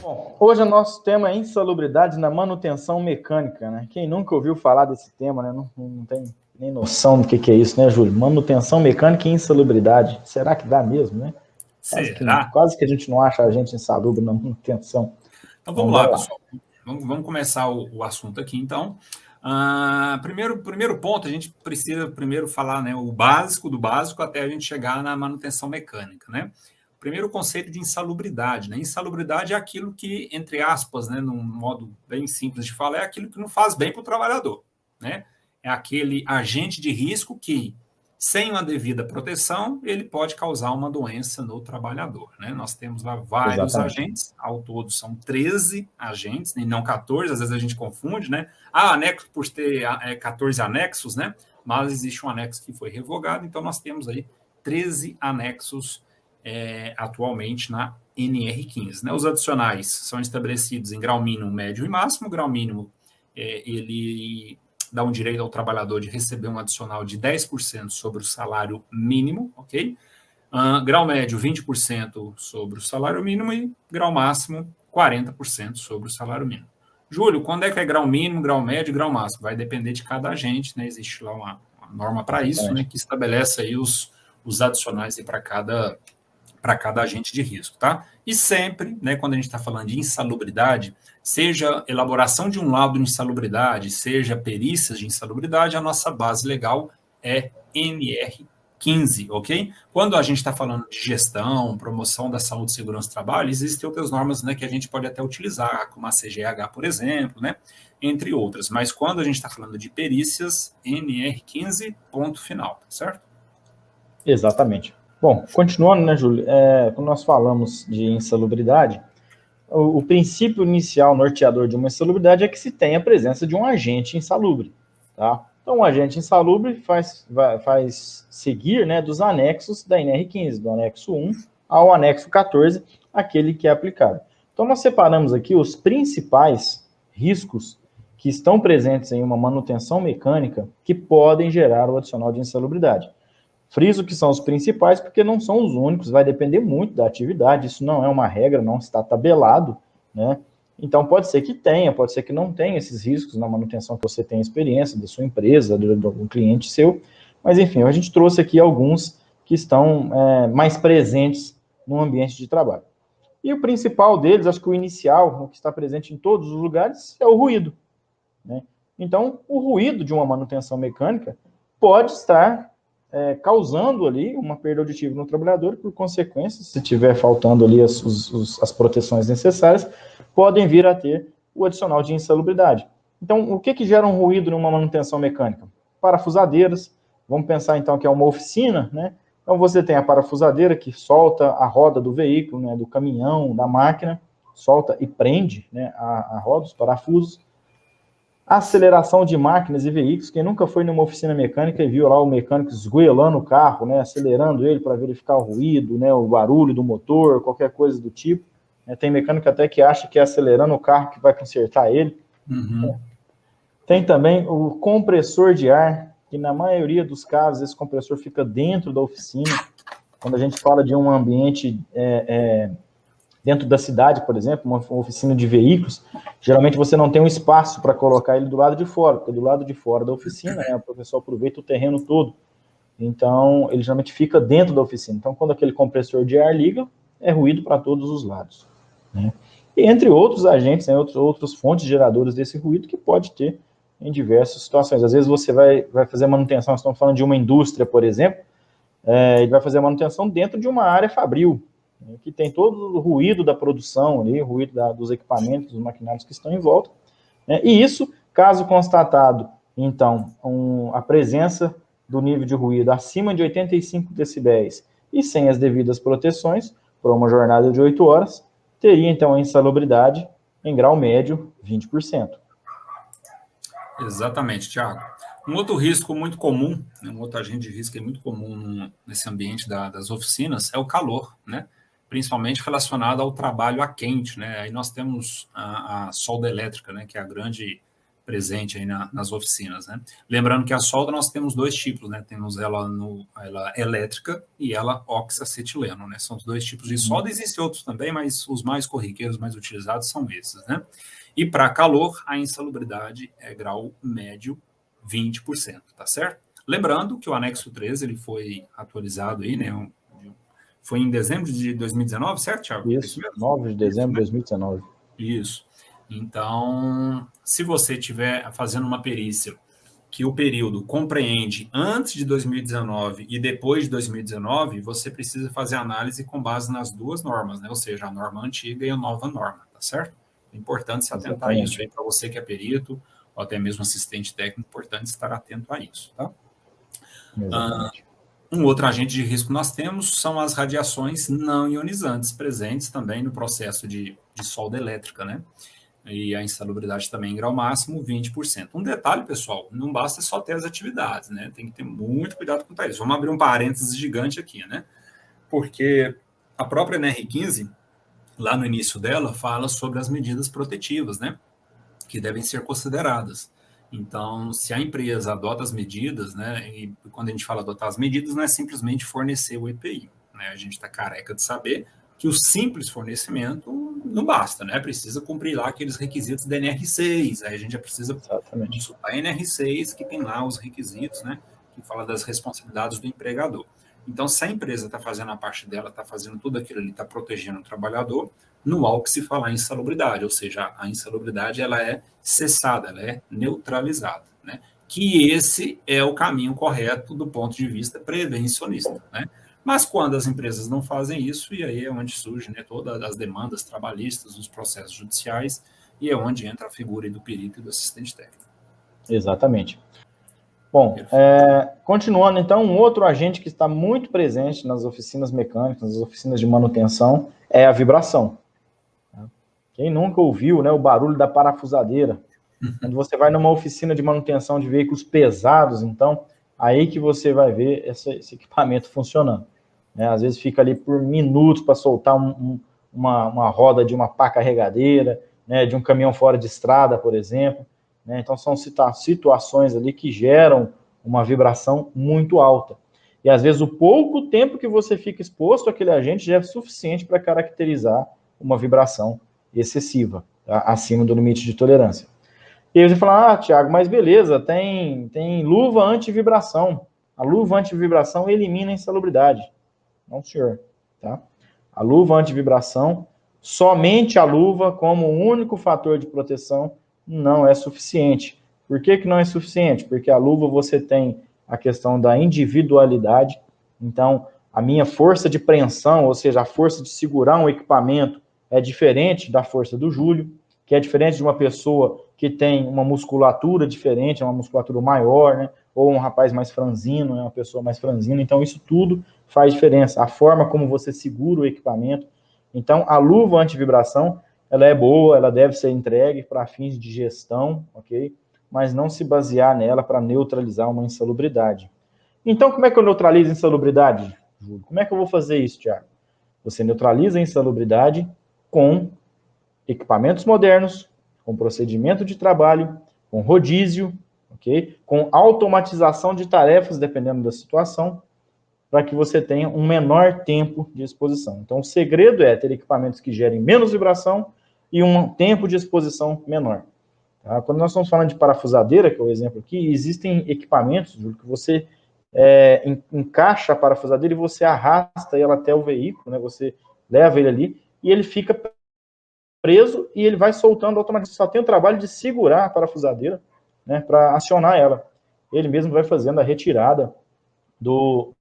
Bom, hoje o nosso tema é insalubridade na manutenção mecânica, né? Quem nunca ouviu falar desse tema, né? Não tem nem noção do que é isso, né, Júlio? Manutenção mecânica e insalubridade. Será que dá mesmo, né? Será? Quase que a gente não acha a gente insalubre na manutenção. Então vamos lá, pessoal. Vamos começar o assunto aqui, então. Primeiro ponto, a gente precisa primeiro falar, né, o básico do básico até a gente chegar na manutenção mecânica, né? Primeiro, o conceito de insalubridade, né? Insalubridade é aquilo que, entre aspas, né, num modo bem simples de falar, é aquilo que não faz bem para o trabalhador, né? É aquele agente de risco que, sem uma devida proteção, ele pode causar uma doença no trabalhador, né? Nós temos lá vários agentes, ao todo são 13 agentes, e não 14, às vezes a gente confunde, né? Anexo por ter 14 anexos, né? Mas existe um anexo que foi revogado, então nós temos aí 13 anexos atualmente na NR15, né? Os adicionais são estabelecidos em grau mínimo, médio e máximo. O grau mínimo, ele dá um direito ao trabalhador de receber um adicional de 10% sobre o salário mínimo, ok? Grau médio, 20% sobre o salário mínimo e grau máximo, 40% sobre o salário mínimo. Júlio, quando é que é grau mínimo, grau médio e grau máximo? Vai depender de cada agente, né? Existe lá uma norma para isso, né? Que estabelece aí os adicionais para cada agente de risco, tá? E sempre, né, quando a gente está falando de insalubridade, seja elaboração de um laudo de insalubridade, seja perícias de insalubridade, a nossa base legal é NR15, ok? Quando a gente está falando de gestão, promoção da saúde e segurança do trabalho, existem outras normas, né, que a gente pode até utilizar, como a CGH, por exemplo, né, entre outras. Mas quando a gente está falando de perícias, NR15, ponto final, tá certo? Exatamente. Bom, continuando, né, Júlio? Quando nós falamos de insalubridade, o princípio inicial norteador de uma insalubridade é que se tenha a presença de um agente insalubre, tá? Então, o agente insalubre faz seguir, né, dos anexos da NR15, do anexo 1 ao anexo 14, aquele que é aplicado. Então, nós separamos aqui os principais riscos que estão presentes em uma manutenção mecânica que podem gerar o adicional de insalubridade. Friso que são os principais, porque não são os únicos, vai depender muito da atividade, isso não é uma regra, não está tabelado, né? Então, pode ser que tenha, pode ser que não tenha esses riscos na manutenção que você tem experiência da sua empresa, de algum cliente seu, mas enfim, a gente trouxe aqui alguns que estão mais presentes no ambiente de trabalho. E o principal deles, acho que o inicial, o que está presente em todos os lugares, é o ruído, né? Então, o ruído de uma manutenção mecânica pode estar causando ali uma perda auditiva no trabalhador, por consequência, se tiver faltando ali as proteções necessárias, podem vir a ter o adicional de insalubridade. Então, o que gera um ruído numa manutenção mecânica? Parafusadeiras, vamos pensar então que é uma oficina, né? Então você tem a parafusadeira que solta a roda do veículo, né, do caminhão, da máquina, solta e prende, né, a roda, os parafusos. Aceleração de máquinas e veículos. Quem nunca foi numa oficina mecânica e viu lá o mecânico esgoelando o carro, né, acelerando ele para verificar o ruído, né, o barulho do motor, qualquer coisa do tipo. Tem mecânico até que acha que é acelerando o carro que vai consertar ele. Uhum. Tem também o compressor de ar, que na maioria dos casos esse compressor fica dentro da oficina. Quando a gente fala de um ambiente dentro da cidade, por exemplo, uma oficina de veículos, geralmente você não tem um espaço para colocar ele do lado de fora, porque do lado de fora da oficina, né, o professor aproveita o terreno todo. Então, ele geralmente fica dentro da oficina. Então, quando aquele compressor de ar liga, é ruído para todos os lados, né? E entre outros agentes, né, outras fontes geradoras desse ruído que pode ter em diversas situações. Às vezes você vai fazer manutenção, estamos falando de uma indústria, por exemplo, ele vai fazer a manutenção dentro de uma área fabril, que tem todo o ruído da produção ali, o ruído dos equipamentos, dos maquinários que estão em volta, né? E isso, caso constatado, então, a presença do nível de ruído acima de 85 decibéis e sem as devidas proteções, por uma jornada de 8 horas, teria, então, a insalubridade em grau médio, 20%. Exatamente, Thiago. Um outro risco muito comum, né, um outro agente de risco muito comum nesse ambiente das oficinas é o calor, né? Principalmente relacionado ao trabalho a quente, né? Aí nós temos a solda elétrica, né, que é a grande presente aí nas oficinas, né? Lembrando que a solda nós temos dois tipos, né? Temos ela elétrica e ela oxacetileno, né? São os dois tipos de solda. Existem outros também, mas os mais corriqueiros, mais utilizados são esses, né? E para calor, a insalubridade é grau médio 20%, tá certo? Lembrando que o anexo 3, ele foi atualizado aí, né? Foi em dezembro de 2019, certo, Thiago? Isso, 9 de dezembro de 2019. Isso. Então, se você estiver fazendo uma perícia que o período compreende antes de 2019 e depois de 2019, você precisa fazer análise com base nas duas normas, né? Ou seja, a norma antiga e a nova norma, tá certo? É importante se atentar a isso aí, para você que é perito, ou até mesmo assistente técnico, é importante estar atento a isso, tá? Um outro agente de risco que nós temos são as radiações não ionizantes, presentes também no processo de solda elétrica, né? E a insalubridade também em grau máximo, 20%. Um detalhe, pessoal, não basta só ter as atividades, né? Tem que ter muito cuidado com isso. Vamos abrir um parênteses gigante aqui, né? Porque a própria NR15, lá no início dela, fala sobre as medidas protetivas, né? Que devem ser consideradas. Então, se a empresa adota as medidas, né? E quando a gente fala adotar as medidas, não é simplesmente fornecer o EPI, né? A gente está careca de saber que o simples fornecimento não basta, né? Precisa cumprir lá aqueles requisitos da NR6, aí a gente já precisa consultar a NR6, que tem lá os requisitos, né? Que fala das responsabilidades do empregador. Então, se a empresa está fazendo a parte dela, está fazendo tudo aquilo ali, está protegendo o trabalhador, não há o que se falar em insalubridade, ou seja, a insalubridade ela é cessada, ela é neutralizada, né? Que esse é o caminho correto do ponto de vista prevencionista, né? Mas quando as empresas não fazem isso, e aí é onde surgem, né, todas as demandas trabalhistas, os processos judiciais, e é onde entra a figura do perito e do assistente técnico. Exatamente. Bom, continuando então, um outro agente que está muito presente nas oficinas mecânicas, nas oficinas de manutenção, é a vibração. Quem nunca ouviu, né, o barulho da parafusadeira? Quando você vai numa oficina de manutenção de veículos pesados, então, aí que você vai ver esse equipamento funcionando. Né? Às vezes fica ali por minutos para soltar uma roda de uma pá carregadeira, né, de um caminhão fora de estrada, por exemplo. Né? Então, são situações ali que geram uma vibração muito alta. E, às vezes, o pouco tempo que você fica exposto àquele agente já é suficiente para caracterizar uma vibração excessiva, tá? Acima do limite de tolerância. E aí você fala, Thiago, mas beleza, tem luva anti-vibração. A luva anti-vibração elimina a insalubridade. Não, senhor. Tá? A luva anti-vibração, somente a luva como único fator de proteção não é suficiente. Por que não é suficiente? Porque a luva você tem a questão da individualidade. Então, a minha força de preensão, ou seja, a força de segurar um equipamento, é diferente da força do Júlio, que é diferente de uma pessoa que tem uma musculatura diferente, uma musculatura maior, né? Ou um rapaz mais franzino, né? Uma pessoa mais franzina. Então, isso tudo faz diferença. A forma como você segura o equipamento. Então, a luva antivibração, ela é boa, ela deve ser entregue para fins de gestão, ok? Mas não se basear nela para neutralizar uma insalubridade. Então, como é que eu neutralizo a insalubridade, Júlio? Como é que eu vou fazer isso, Thiago? Você neutraliza a insalubridade com equipamentos modernos, com procedimento de trabalho, com rodízio, ok? Com automatização de tarefas, dependendo da situação, para que você tenha um menor tempo de exposição. Então, o segredo é ter equipamentos que gerem menos vibração e um tempo de exposição menor. Tá? Quando nós estamos falando de parafusadeira, que é o exemplo aqui, existem equipamentos, Júlio, que você encaixa a parafusadeira e você arrasta ela até o veículo, né? Você leva ele ali e ele fica preso e ele vai soltando automaticamente. Só tem o trabalho de segurar a parafusadeira, né, para acionar ela. Ele mesmo vai fazendo a retirada do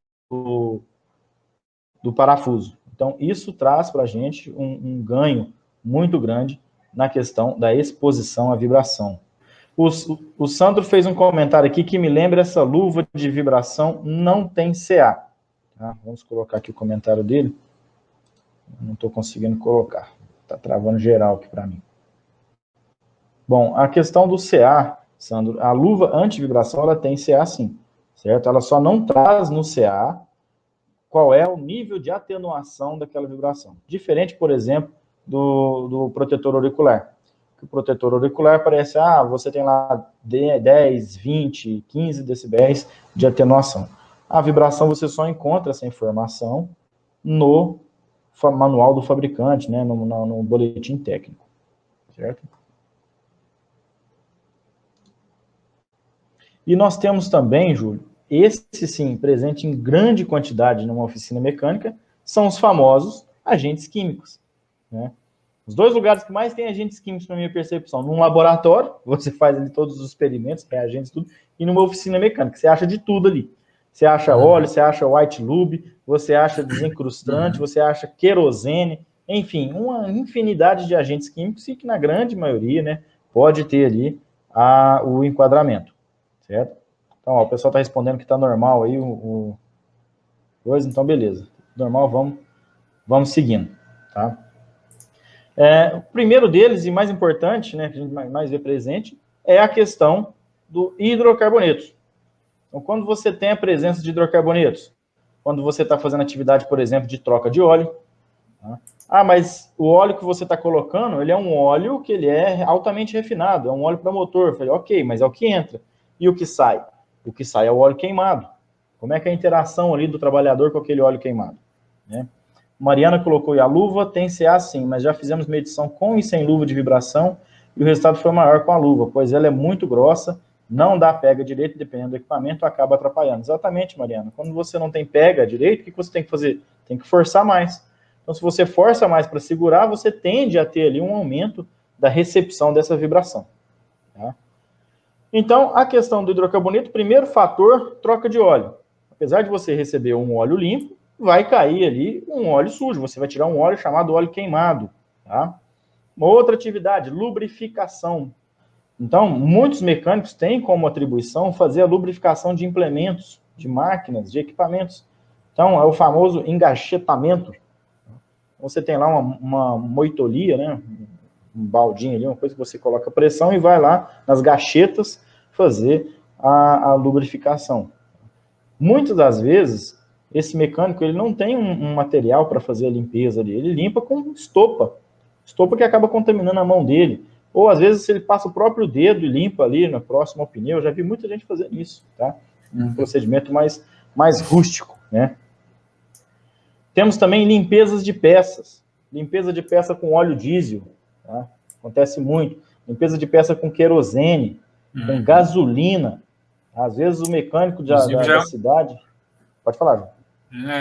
parafuso. Então, isso traz para a gente um ganho muito grande na questão da exposição à vibração. O Sandro fez um comentário aqui que me lembra essa luva de vibração não tem CA. Tá? Vamos colocar aqui o comentário dele. Não estou conseguindo colocar. Está travando geral aqui para mim. Bom, a questão do CA, Sandro, a luva anti-vibração, ela tem CA sim, certo? Ela só não traz no CA qual é o nível de atenuação daquela vibração. Diferente, por exemplo, do protetor auricular. que o protetor auricular aparece, você tem lá 10, 20, 15 decibéis de atenuação. A vibração, você só encontra essa informação no manual do fabricante, né, no boletim técnico, certo? E nós temos também, Júlio, esse sim, presente em grande quantidade numa oficina mecânica, são os famosos agentes químicos, né? Os dois lugares que mais tem agentes químicos, na minha percepção, num laboratório, você faz ali todos os experimentos, reagentes, tudo, e numa oficina mecânica, você acha de tudo ali. Você acha óleo, você acha white lube, você acha desencrustante, você acha querosene, enfim, uma infinidade de agentes químicos e que na grande maioria, né, pode ter ali o enquadramento, certo? Então, ó, o pessoal está respondendo que está normal aí coisa, então beleza. Normal, vamos seguindo, tá? O primeiro deles, e mais importante, né, que a gente mais vê presente, é a questão do hidrocarbonetos. Então, quando você tem a presença de hidrocarbonetos, quando você está fazendo atividade, por exemplo, de troca de óleo, tá? Mas o óleo que você está colocando, ele é um óleo que ele é altamente refinado, é um óleo para motor. Eu falei, ok, mas é o que entra. E o que sai? O que sai é o óleo queimado. Como é que é a interação ali do trabalhador com aquele óleo queimado, né? Mariana colocou, e a luva tem CA sim, mas já fizemos medição com e sem luva de vibração e o resultado foi maior com a luva, pois ela é muito grossa, não dá pega direito, dependendo do equipamento, acaba atrapalhando. Exatamente, Mariana. Quando você não tem pega direito, o que você tem que fazer? Tem que forçar mais. Então, se você força mais para segurar, você tende a ter ali um aumento da recepção dessa vibração, tá? Então, a questão do hidrocarboneto, primeiro fator, troca de óleo. Apesar de você receber um óleo limpo, vai cair ali um óleo sujo, você vai tirar um óleo chamado óleo queimado, tá? Uma outra atividade, lubrificação. Então, muitos mecânicos têm como atribuição fazer a lubrificação de implementos, de máquinas, de equipamentos. Então, é o famoso engachetamento. Você tem lá uma moitolia, né? Um baldinho ali, uma coisa que você coloca pressão e vai lá nas gachetas fazer a lubrificação. Muitas das vezes, esse mecânico ele não tem um material para fazer a limpeza ali, ele limpa com estopa que acaba contaminando a mão dele, ou às vezes ele passa o próprio dedo e limpa ali no próximo ao pneu. Eu já vi muita gente fazendo isso, tá? Um procedimento mais rústico, né? Temos também limpezas de peças, limpeza de peça com óleo diesel, tá? Acontece muito, limpeza de peça com querosene, com gasolina. Às vezes o mecânico da cidade... Pode falar, João.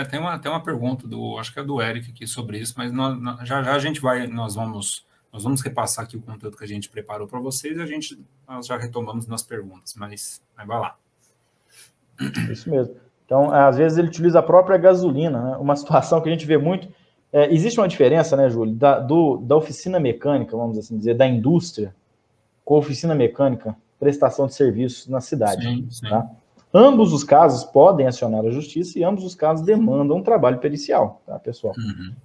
Tem uma pergunta acho que é do Eric aqui sobre isso, mas já a gente nós vamos repassar aqui o conteúdo que a gente preparou para vocês e nós já retomamos nas perguntas, mas vai lá. Isso mesmo. Então, às vezes ele utiliza a própria gasolina, né? Uma situação que a gente vê muito. Existe uma diferença, né, Júlio, da oficina mecânica, vamos assim dizer, da indústria, com a oficina mecânica, prestação de serviços na cidade. Sim, sim. Tá? Ambos os casos podem acionar a justiça e ambos os casos demandam um trabalho pericial, tá, pessoal?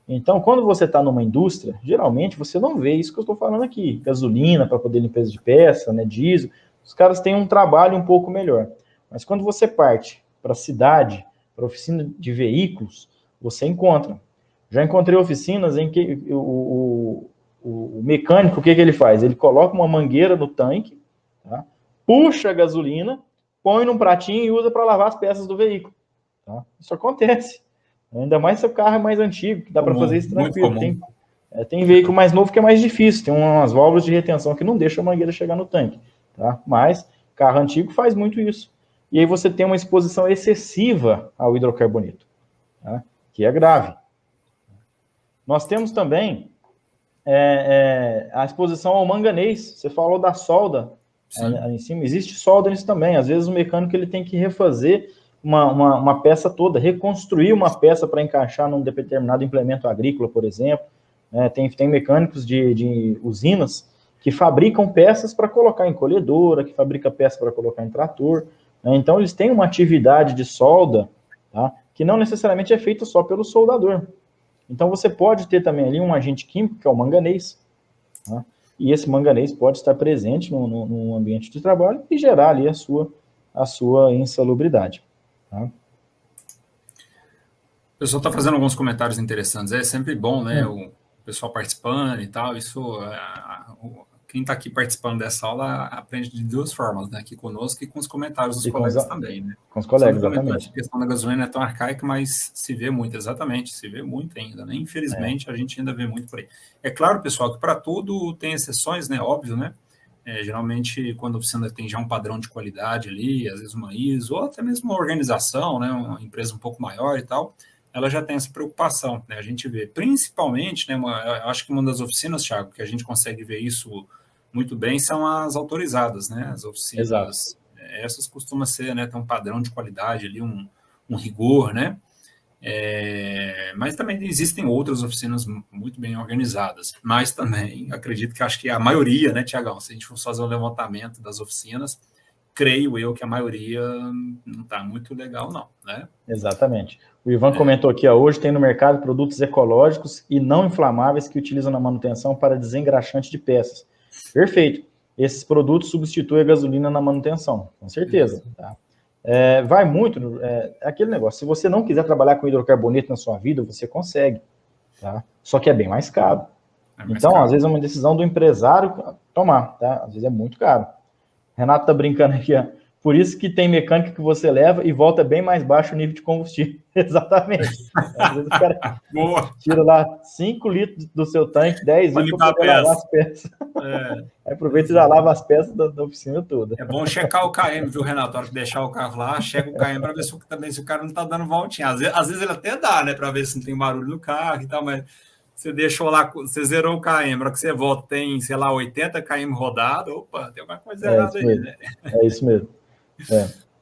Então, quando você está numa indústria, geralmente você não vê isso que eu estou falando aqui, gasolina para poder limpeza de peça, né, diesel, os caras têm um trabalho um pouco melhor. Mas quando você parte para a cidade, para a oficina de veículos, você encontra. Já encontrei oficinas em que o mecânico, o que ele faz? Ele coloca uma mangueira no tanque, tá? Puxa a gasolina, põe num pratinho e usa para lavar as peças do veículo. Tá? Isso acontece. Ainda mais se o carro é mais antigo, que dá para fazer isso tranquilo. Tem veículo mais novo que é mais difícil, tem umas válvulas de retenção que não deixam a mangueira chegar no tanque. Tá? Mas carro antigo faz muito isso. E aí você tem uma exposição excessiva ao hidrocarboneto, tá? Que é grave. Nós temos também a exposição ao manganês. Você falou da solda em cima. Existe solda nisso também. Às vezes o mecânico ele tem que refazer uma peça toda, reconstruir uma peça para encaixar num determinado implemento agrícola, por exemplo. Tem mecânicos de usinas que fabricam peças para colocar em colhedora, que fabrica peça para colocar em trator. Então, eles têm uma atividade de solda, tá, que não necessariamente é feita só pelo soldador. Então, você pode ter também ali um agente químico, que é o manganês, tá, e esse manganês pode estar presente no ambiente de trabalho e gerar ali a sua insalubridade. Tá? O pessoal está fazendo alguns comentários interessantes. É sempre bom, né, o pessoal participando e tal. Isso, quem está aqui participando dessa aula aprende de duas formas, né? Aqui conosco e com os comentários dos colegas também, né? Com os colegas, exatamente. A questão da gasolina é tão arcaica, mas se vê muito, exatamente, se vê muito ainda, né? Infelizmente, a gente ainda vê muito por aí. É claro, pessoal, que para tudo tem exceções, né? Óbvio, né? Geralmente, quando a oficina tem já um padrão de qualidade ali, às vezes uma ISO, ou até mesmo uma organização, né? Uma empresa um pouco maior e tal, ela já tem essa preocupação, né? A gente vê, principalmente, né? Eu acho que uma das oficinas, Thiago, que a gente consegue ver isso muito bem são as autorizadas, né? As oficinas, Exato. Essas costumam ser, né? Tem um padrão de qualidade ali, um rigor, né? Mas também existem outras oficinas muito bem organizadas, mas também acredito que acho que a maioria, né, Tiagão, se a gente for fazer um levantamento das oficinas, creio eu que a maioria não está muito legal, não, né? Exatamente. O Ivan comentou aqui, ó, hoje tem no mercado produtos ecológicos e não inflamáveis que utilizam na manutenção para desengraxante de peças. Perfeito. Esses produtos substituem a gasolina na manutenção, com certeza. Tá? Vai muito, aquele negócio, se você não quiser trabalhar com hidrocarboneto na sua vida, você consegue, tá? Só que é bem mais caro. Então, às vezes é uma decisão do empresário tomar, tá? Às vezes é muito caro. Renato tá brincando aqui, ó. Por isso que tem mecânica que você leva e volta bem mais baixo o nível de combustível. Exatamente. Às vezes o cara tira lá 5 litros do seu tanque, 10 litros para poder lavar as peças. Aí aproveita e já lava as peças da oficina toda. É bom checar o KM, viu, Renato? Na hora de deixar o carro lá, checa o KM para ver se o cara não tá dando voltinha. Às vezes ele até dá, né? Para ver se não tem barulho no carro e tal, mas você deixou lá, você zerou o KM, na hora que você volta, tem, sei lá, 80 KM rodado, opa, tem alguma coisa errada aí, né? É isso mesmo.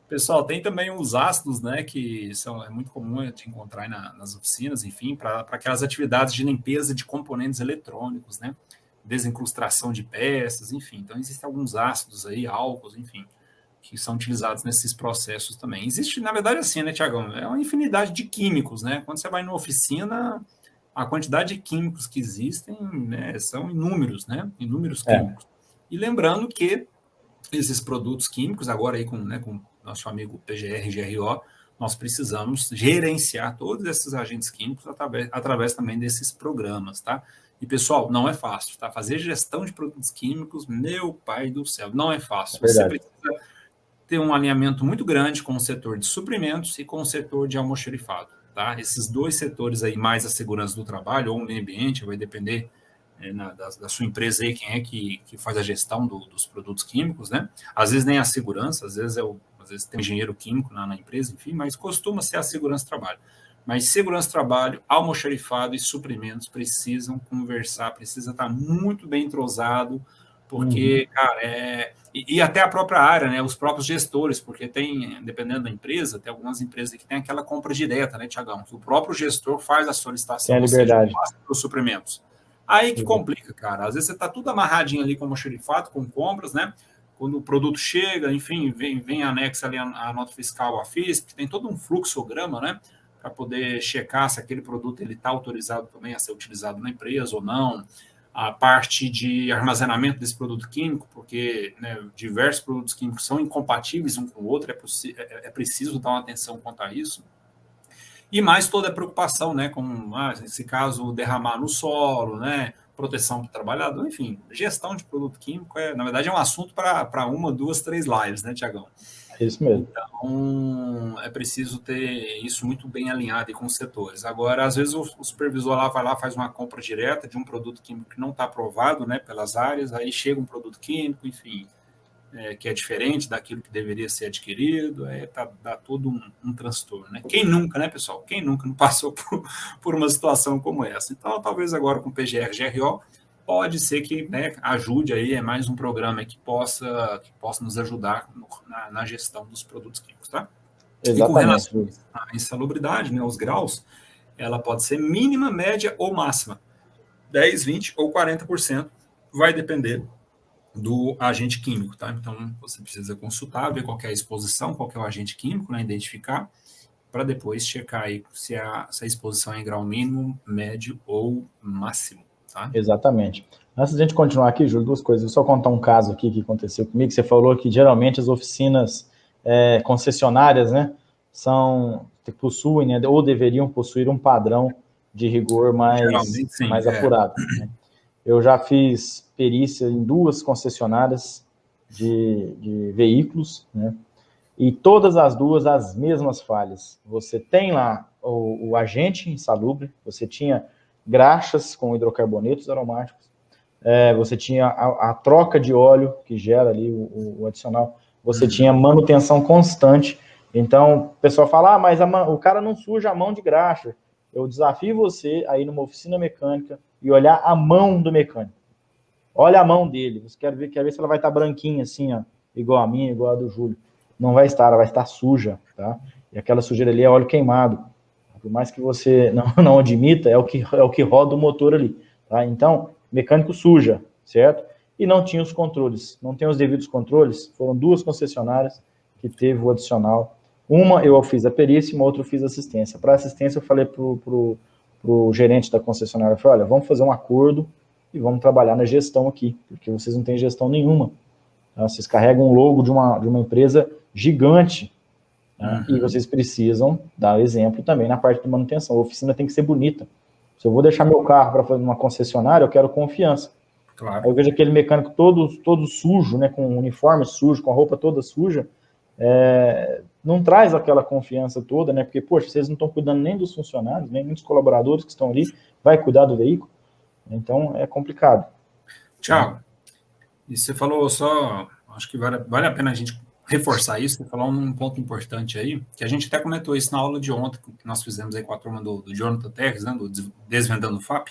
Pessoal, tem também os ácidos, né, que é muito comum de encontrar nas oficinas, enfim, para aquelas atividades de limpeza de componentes eletrônicos, né, desincrustação de peças, enfim. Então, existem alguns ácidos aí, álcools, enfim, que são utilizados nesses processos também. Existe, na verdade, assim, né, Tiagão, é uma infinidade de químicos, né, quando você vai numa oficina, a quantidade de químicos que existem, né, são inúmeros, né, inúmeros químicos. E lembrando que esses produtos químicos, agora aí com nosso amigo PGR, GRO, nós precisamos gerenciar todos esses agentes químicos através também desses programas, tá? E, pessoal, não é fácil, tá? Fazer gestão de produtos químicos, meu pai do céu, não é fácil. Você precisa ter um alinhamento muito grande com o setor de suprimentos e com o setor de almoxarifado, tá? Esses dois setores aí, mais a segurança do trabalho ou o meio ambiente, vai depender da sua empresa aí, quem é que faz a gestão dos produtos químicos, né? Às vezes nem a segurança, às vezes tem um engenheiro químico na empresa, enfim, mas costuma ser a segurança do trabalho. Mas segurança do trabalho, almoxarifado e suprimentos precisam conversar, precisa estar muito bem entrosado, porque, cara, e até a própria área, né? Os próprios gestores, porque tem, dependendo da empresa, tem algumas empresas que tem aquela compra direta, né, Tiagão? Que o próprio gestor faz a solicitação, tem a liberdade, dos suprimentos. Aí que complica, cara. Às vezes você está tudo amarradinho ali com almoxarifado, com compras, né? Quando o produto chega, enfim, vem anexa ali a nota fiscal, a FISP, tem todo um fluxograma, né? Para poder checar se aquele produto está autorizado também a ser utilizado na empresa ou não. A parte de armazenamento desse produto químico, porque, né, diversos produtos químicos são incompatíveis um com o outro, é preciso dar uma atenção quanto a isso. E mais toda a preocupação, né, com, nesse caso, derramar no solo, né, proteção do trabalhador, enfim, gestão de produto químico, na verdade, é um assunto para 1, 2, 3 lives, né, Tiagão? É isso mesmo. Então, é preciso ter isso muito bem alinhado com os setores. Agora, às vezes, o supervisor lá vai lá, faz uma compra direta de um produto químico que não está aprovado, né, pelas áreas, aí chega um produto químico, enfim, que é diferente daquilo que deveria ser adquirido, dá todo um transtorno, né? Quem nunca, né, pessoal? Quem nunca não passou por uma situação como essa? Então, talvez agora com o PGR, GRO, pode ser que, né, ajude aí, mais um programa que possa nos ajudar na gestão dos produtos químicos, tá? Exatamente. E com relação à insalubridade, né, os graus, ela pode ser mínima, média ou máxima. 10, 20 ou 40%, vai depender do agente químico, tá? Então, você precisa consultar, ver qual é a exposição, qual é o agente químico, né? Identificar, para depois checar aí se a exposição é em grau mínimo, médio ou máximo, tá? Exatamente. Antes de a gente continuar aqui, Júlio, 2 coisas. Vou só contar um caso aqui que aconteceu comigo. Você falou que, geralmente, as oficinas concessionárias, né, possuem, né, ou deveriam possuir um padrão de rigor mais apurado, né? Eu já fiz perícia em 2 concessionárias de veículos, né? E todas as 2 as mesmas falhas. Você tem lá o agente insalubre, você tinha graxas com hidrocarbonetos aromáticos, você tinha a troca de óleo, que gera ali o adicional, você tinha manutenção constante. Então, o pessoal fala, mas o cara não suja a mão de graxa. Eu desafio você a ir numa oficina mecânica e olhar a mão do mecânico. Olha a mão dele, você quer ver se ela vai estar branquinha assim, ó, igual a minha, igual a do Júlio. Não vai estar, ela vai estar suja, tá? E aquela sujeira ali é óleo queimado. Por mais que você não admita, é o que roda o motor ali, tá? Então, mecânico suja, certo? E não tinha os controles, não tem os devidos controles. Foram 2 concessionárias que teve o adicional. Uma eu fiz a perícia, uma outra eu fiz assistência. Para assistência eu falei pro gerente da concessionária, eu falei, olha, vamos fazer um acordo e vamos trabalhar na gestão aqui, porque vocês não têm gestão nenhuma. Tá? Vocês carregam um logo de uma empresa gigante, tá? E vocês precisam dar exemplo também na parte de manutenção. A oficina tem que ser bonita. Se eu vou deixar meu carro para fazer uma concessionária, eu quero confiança. Claro. Aí eu vejo aquele mecânico todo sujo, né, com o uniforme sujo, com a roupa toda suja, não traz aquela confiança toda, né, porque, poxa, vocês não estão cuidando nem dos funcionários, nem dos colaboradores que estão ali, vai cuidar do veículo. Então, é complicado. Tiago, e você falou só, acho que vale a pena a gente reforçar isso, você falou um ponto importante aí, que a gente até comentou isso na aula de ontem, que nós fizemos aí com a turma do Jonathan Terres, né, do Desvendando o FAP.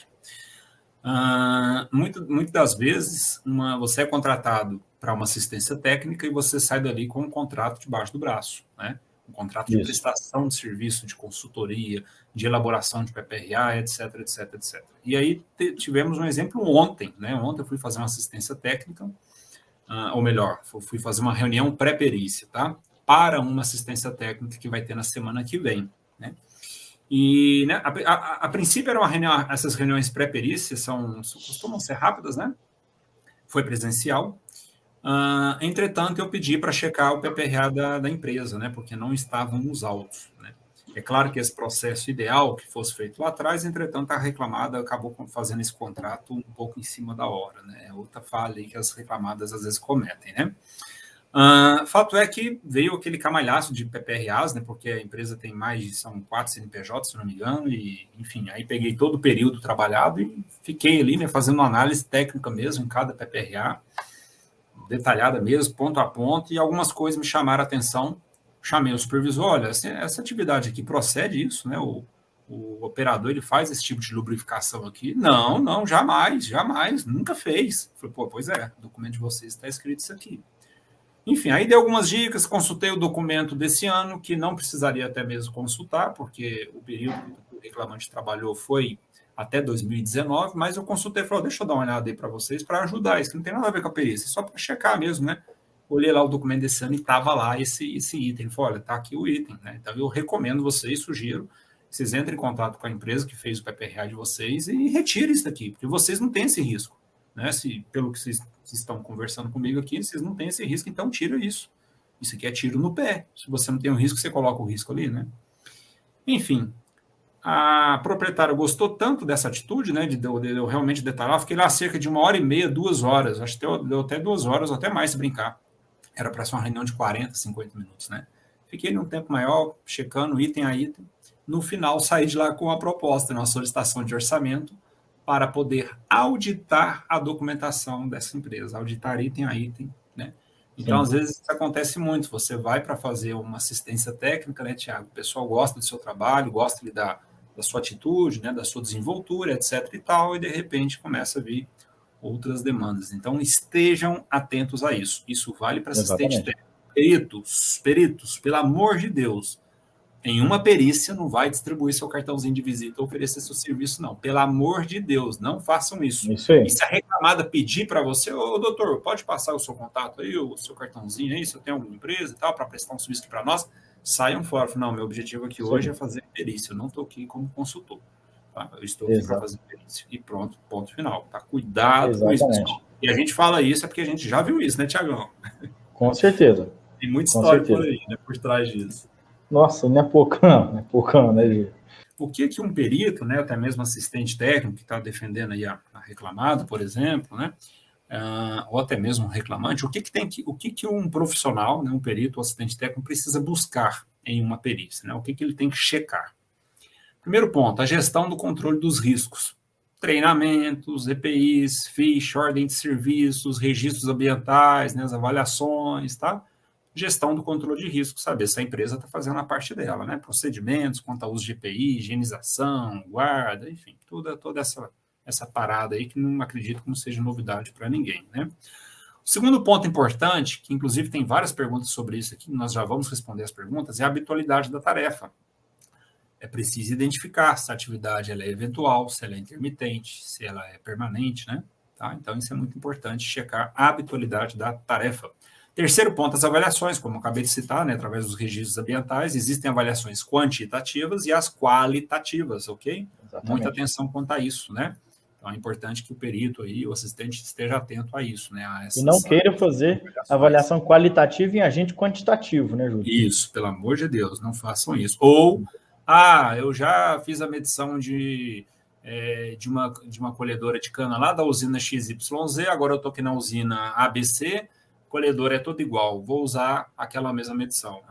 Muitas das vezes, você é contratado para uma assistência técnica e você sai dali com um contrato debaixo do braço, né? Um contrato de prestação de serviço, de consultoria, de elaboração de PPRA, etc, etc, etc. E aí tivemos um exemplo ontem, né? Ontem eu fui fazer uma assistência técnica, ou melhor, fui fazer uma reunião pré-perícia, tá? Para uma assistência técnica que vai ter na semana que vem, né? E, né, a princípio era essas reuniões pré-perícia costumam ser rápidas, né? Foi presencial. Entretanto, eu pedi para checar o PPRA da empresa, né? Porque não estavam nos autos, né? É claro que esse processo ideal que fosse feito lá atrás, entretanto, a reclamada acabou fazendo esse contrato um pouco em cima da hora, né? É outra falha aí que as reclamadas às vezes cometem, né? Fato é que veio aquele camalhaço de PPRAs, né, porque a empresa tem são 4 CNPJs, se não me engano, e, enfim, aí peguei todo o período trabalhado e fiquei ali, né, fazendo uma análise técnica mesmo em cada PPRA, detalhada mesmo, ponto a ponto, e algumas coisas me chamaram a atenção. Chamei o supervisor, olha, essa atividade aqui procede isso, né, o operador, ele faz esse tipo de lubrificação aqui? Não, jamais, nunca fez. Falei, pois é, no documento de vocês está escrito isso aqui. Enfim, aí dei algumas dicas, consultei o documento desse ano, que não precisaria até mesmo consultar, porque o período que o reclamante trabalhou foi até 2019, mas eu consultei e falei, deixa eu dar uma olhada aí para vocês, para ajudar, isso que não tem nada a ver com a perícia, só para checar mesmo, né? Olhei lá o documento desse ano e estava lá esse item. Ele falou, olha, está aqui o item, né? Então eu recomendo vocês, sugiro, vocês entrem em contato com a empresa que fez o PPRA de vocês e retirem isso daqui, porque vocês não têm esse risco, né? Pelo que vocês estão conversando comigo aqui, vocês não têm esse risco, então tira isso. Isso aqui é tiro no pé. Se você não tem um risco, você coloca o risco ali, né? Enfim, a proprietária gostou tanto dessa atitude, né, de eu realmente detalhar, fiquei lá cerca de 1h30, 2 horas, acho que deu até 2 horas, ou até mais se brincar. Era para ser uma reunião de 40, 50 minutos, né? Fiquei num tempo maior, checando item a item. No final, saí de lá com a proposta, uma solicitação de orçamento, para poder auditar a documentação dessa empresa, auditar item a item, né? Então, às vezes, isso acontece muito. Você vai para fazer uma assistência técnica, né, Tiago? O pessoal gosta do seu trabalho, gosta da sua atitude, né, da sua desenvoltura, etc. e tal, e de repente começa a vir outras demandas. Então, estejam atentos a isso. Isso vale para assistente técnico. Peritos, pelo amor de Deus, em uma perícia não vai distribuir seu cartãozinho de visita ou oferecer seu serviço, não. Pelo amor de Deus, não façam isso. Isso aí. E se a reclamada pedir para você, doutor, pode passar o seu contato aí, o seu cartãozinho aí, se eu tenho alguma empresa e tal, para prestar um serviço aqui para nós, saiam fora. Não, meu objetivo aqui hoje é fazer perícia, eu não estou aqui como consultor. Tá? Eu estou aqui para fazer perícia. E pronto, ponto final. Tá? Cuidado com isso, pessoal. E a gente fala isso porque a gente já viu isso, né, Tiagão? Com certeza. Tem muita história por aí, né, por trás disso. Nossa, não é poucão, né, Gil? por que um perito, né, até mesmo assistente técnico que está defendendo aí a reclamado, por exemplo, né, ou até mesmo um reclamante, o que um profissional, né, um perito ou assistente técnico precisa buscar em uma perícia, né, o que ele tem que checar? Primeiro ponto, a gestão do controle dos riscos. Treinamentos, EPIs, ficha, ordem de serviços, registros ambientais, né, as avaliações, tá? Gestão do controle de risco, saber se a empresa está fazendo a parte dela, né? Procedimentos quanto ao uso de EPI, higienização, guarda, enfim, toda essa parada aí que não acredito que não seja novidade para ninguém, né? O segundo ponto importante, que inclusive tem várias perguntas sobre isso aqui, nós já vamos responder as perguntas, é a habitualidade da tarefa. É preciso identificar se a atividade ela é eventual, se ela é intermitente, se ela é permanente, né? Tá? Então, isso é muito importante, checar a habitualidade da tarefa. Terceiro ponto, as avaliações, como eu acabei de citar, né, através dos registros ambientais, existem avaliações quantitativas e as qualitativas, ok? Exatamente. Muita atenção quanto a isso, né? Então, é importante que o perito aí, o assistente, esteja atento a isso, né? E não queira fazer avaliação qualitativa em agente quantitativo, né, Júlio? Isso, pelo amor de Deus, não façam isso. Ou, eu já fiz a medição de uma colhedora de cana lá da usina XYZ, agora eu estou aqui na usina ABC, colhedor é tudo igual, vou usar aquela mesma medição.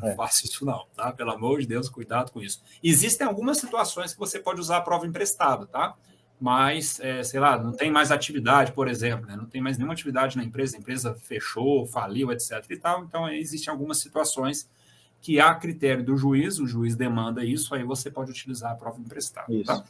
Não faço isso não, tá? Pelo amor de Deus, cuidado com isso. Existem algumas situações que você pode usar a prova emprestada, tá? Mas, sei lá, não tem mais atividade, por exemplo, né? Não tem mais nenhuma atividade na empresa, a empresa fechou, faliu, etc. e tal. Então, existem algumas situações que há critério do juiz, o juiz demanda isso, aí você pode utilizar a prova emprestada, isso. Tá?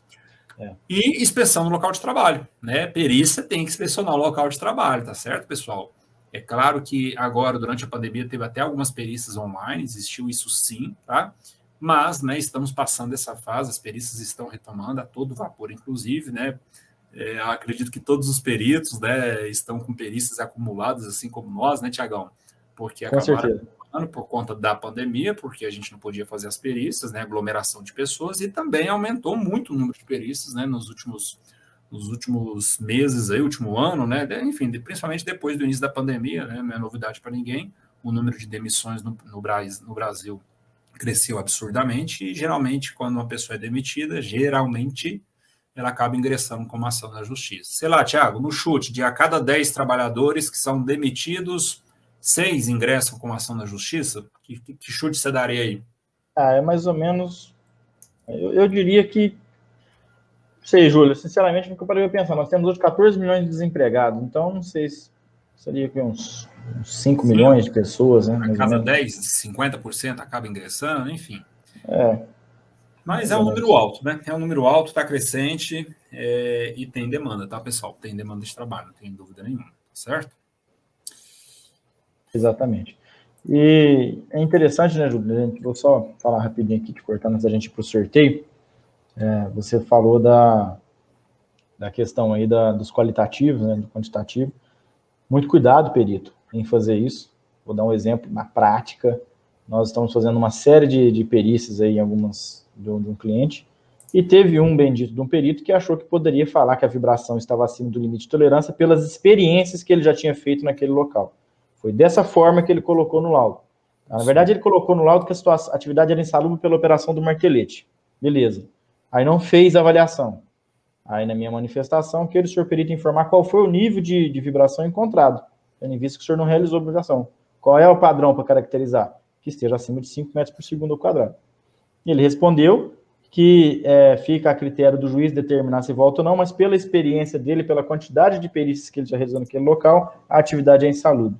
E inspeção no local de trabalho, né? Perícia tem que inspecionar o local de trabalho, tá certo, pessoal? É claro que agora, durante a pandemia, teve até algumas perícias online, existiu isso sim, tá? Mas, né, estamos passando essa fase, as perícias estão retomando a todo vapor, inclusive, né? Acredito que todos os peritos, né, estão com perícias acumuladas, assim como nós, né, Tiagão? Porque acabaram por conta da pandemia, porque a gente não podia fazer as perícias, né, aglomeração de pessoas, e também aumentou muito o número de perícias, né, nos últimos meses, aí, último ano, né? Enfim, principalmente depois do início da pandemia, né? Não é novidade para ninguém. O número de demissões no Brasil cresceu absurdamente e, geralmente, quando uma pessoa é demitida, geralmente ela acaba ingressando com uma ação na justiça. Sei lá, Thiago, no chute, de a cada 10 trabalhadores que são demitidos, 6 ingressam com uma ação na justiça? Que chute você daria aí? É mais ou menos... Eu diria que... sei, Júlio, sinceramente, nunca parei a pensar. Nós temos hoje 14 milhões de desempregados, então não sei se seria que uns 5 milhões de pessoas, né? A cada 10, 50% acaba ingressando, enfim. Mas é um número alto, né? É um número alto, está crescente e tem demanda, tá, pessoal? Tem demanda de trabalho, não tem dúvida nenhuma, certo? Exatamente. E é interessante, né, Júlio? Vou só falar rapidinho aqui, te cortando antes da gente ir para o sorteio. Você falou da questão aí dos qualitativos, né, do quantitativo. Muito cuidado, perito, em fazer isso. Vou dar um exemplo na prática. Nós estamos fazendo uma série de perícias aí, algumas de um cliente, e teve um bendito de um perito que achou que poderia falar que a vibração estava acima do limite de tolerância pelas experiências que ele já tinha feito naquele local. Foi dessa forma que ele colocou no laudo. Na verdade, ele colocou no laudo que a atividade era insalubre pela operação do martelete. Beleza. Aí não fez a avaliação. Aí na minha manifestação, quero o senhor perito informar qual foi o nível de vibração encontrado, tendo em vista que o senhor não realizou a obrigação. Qual é o padrão para caracterizar? Que esteja acima de 5 metros por segundo ao quadrado. Ele respondeu que fica a critério do juiz determinar se volta ou não, mas pela experiência dele, pela quantidade de perícias que ele já realizou naquele local, a atividade é insalubre.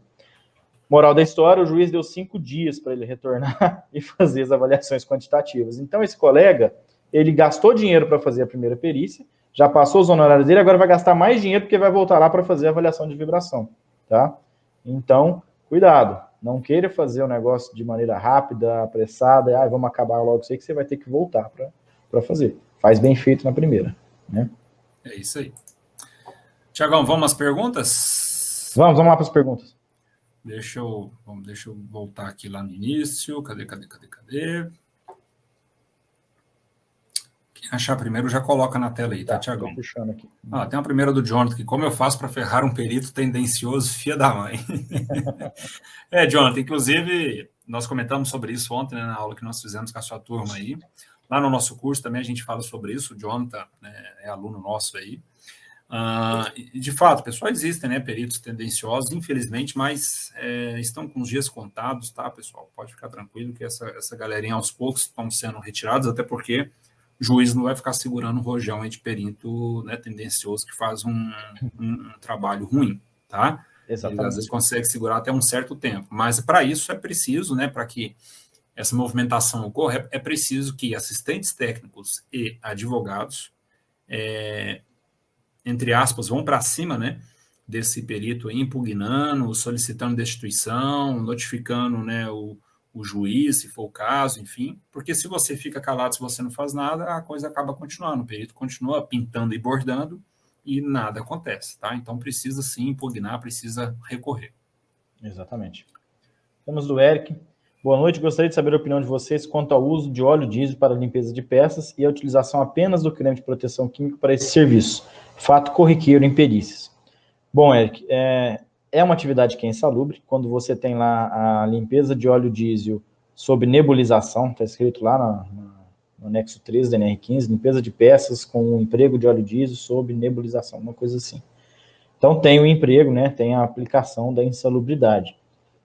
Moral da história, o juiz deu 5 dias para ele retornar e fazer as avaliações quantitativas. Então, esse colega, ele gastou dinheiro para fazer a primeira perícia, já passou os honorários dele, agora vai gastar mais dinheiro porque vai voltar lá para fazer a avaliação de vibração, tá? Então, cuidado, não queira fazer o negócio de maneira rápida, apressada, vamos acabar logo isso aí que você vai ter que voltar para fazer. Faz bem feito na primeira, né? É isso aí. Tiagão, vamos às perguntas? Vamos lá para as perguntas. Deixa eu voltar aqui lá no início. Cadê? Quem achar primeiro já coloca na tela aí, tá, Tiagão? Tô puxando aqui. Tem uma primeira do Jonathan, que como eu faço para ferrar um perito tendencioso, filha da mãe. Jonathan, inclusive, nós comentamos sobre isso ontem, né, na aula que nós fizemos com a sua turma aí. Lá no nosso curso também a gente fala sobre isso, o Jonathan, né, é aluno nosso aí. De fato, pessoal, existem, né, peritos tendenciosos, infelizmente, mas estão com os dias contados, tá, pessoal? Pode ficar tranquilo que essa galerinha aos poucos estão sendo retirados, até porque o juiz não vai ficar segurando o rojão aí de perito, né, tendencioso que faz um trabalho ruim, tá? Ele às vezes consegue segurar até um certo tempo, mas para isso é preciso, né, para que essa movimentação ocorra, é preciso que assistentes técnicos e advogados entre aspas, vão para cima, né, desse perito impugnando, solicitando destituição, notificando, né, o juiz, se for o caso, enfim, porque se você fica calado, se você não faz nada, a coisa acaba continuando, o perito continua pintando e bordando e nada acontece, tá? Então precisa sim impugnar, precisa recorrer. Exatamente. Temos do Eric. Boa noite, gostaria de saber a opinião de vocês quanto ao uso de óleo diesel para limpeza de peças e a utilização apenas do creme de proteção química para esse serviço. Fato corriqueiro em perícias. Bom, Eric, é uma atividade que é insalubre. Quando você tem lá a limpeza de óleo diesel sob nebulização, está escrito lá no anexo 13 da NR15, limpeza de peças com o emprego de óleo diesel sob nebulização, uma coisa assim. Então tem o emprego, né, tem a aplicação da insalubridade.